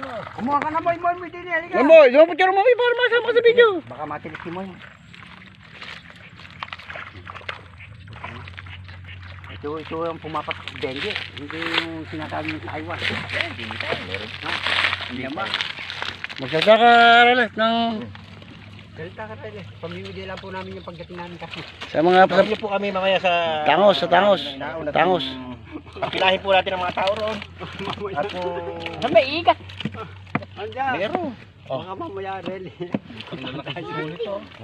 Kumuha ka na, Moy din. Halika. Moy, picture mo para masama sa video. Baka matilis si Moy. Ito yung pumapatak ng dengue. Hindi yung sinasabi ng Taiwan. Hindi tayo, meron. Hindi naman. Magsasaka relat ng... Galita ka tayo. Pamimili lang po namin yung pagdating namin kasi. Sa mga... Sabi po kami mamaya sa... Tangos. Pilahin po natin ang mga tao roon. At Saan may ikat? Andiyan. meron. Baka mamaya reli.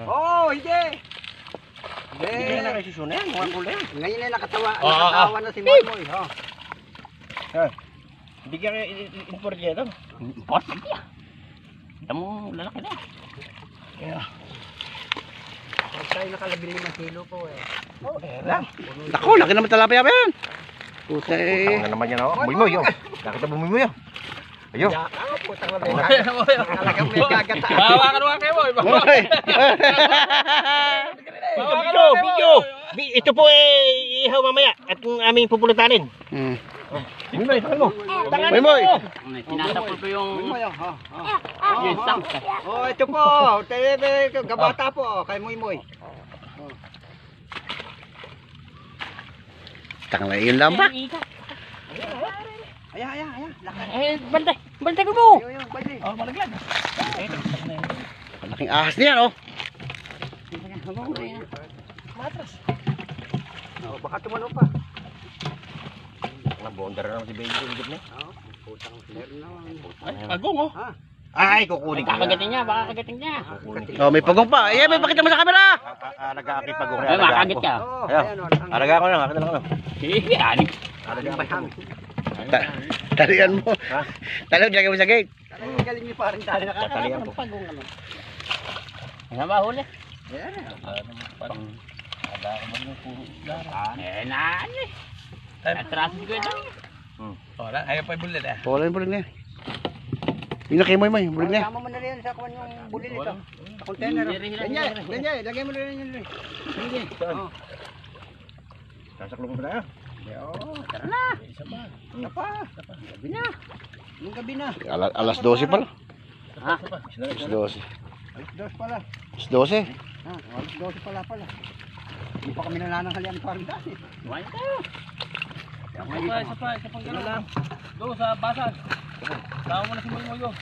Oh, hindi. Hindi na kayo susunod yan. Mga kulay. Ngayon ay nakatawa na si Moy. Hindi ka import dyan. Import na niya. Ito mo lalaki na. Pag tayo nakalabing 5 kilo po eh. Ako, laki naman talapia pa yan. Puta eh. Tama na naman yan. Muy-muy yun. Nakita mo muy-muy yun. Ayun. Putang na may gagata. Talagang may gagata. Bawa ka naman kayo, boy. Moy. Video. Ito po ihaw mamaya at kung aming pupulutanin. Muy-muy, tangan mo. Moy. Tinatapol ko yung... Yung sangk. Oh, ito po. Gabata po. Kay Moy. Tangla yun lang ba? Aya. Bantay ko mo. Yung pwede. Malaglag. Malaking ahas niyan oh. Oh, baka tumalo pa. Nabondar na naman si Benji. Putang meron na. Ay, agong oh. Ay, kukunin ko. Kakagatin niya, baka kagatin niya. Oh, may pagong pa. Eh, may pakita mo sa camera. Nag-aakit pag uwi. Ay, makagit ka. Oh, Ayan. ayan o. Alaga ko lang. Akit lang ako. Sige, anik. Talian mo. Ha? Talian, lagay mo sa gate. Talagang galing niyo pa rin tayo. Tatalian ko. Ano ba huli? Ayan. Eh, naan eh. Atraso ko ito. Wala, ayaw pa yung bullet eh. Wala yung bulig na yan. Yung nakay Moy, bulig na yan. Tama mo na rin sa kwan yung buli nito. Sa container. Ganyan. Lagay mo na rin yun. Sige. Oh. Sasaklong ko na tayo. Tara na. Isa pa. Gabi na. Yung gabi na. Alas 12 pala. Ha? Alas 12. Alas 2 pala. Alas 12. Alas 12 pala. Hindi pa kami nananghalian parang dati. Kumain tayo. Isa pa, gano'n lang. Doon sa basag. Tama mo na si Moy Moy.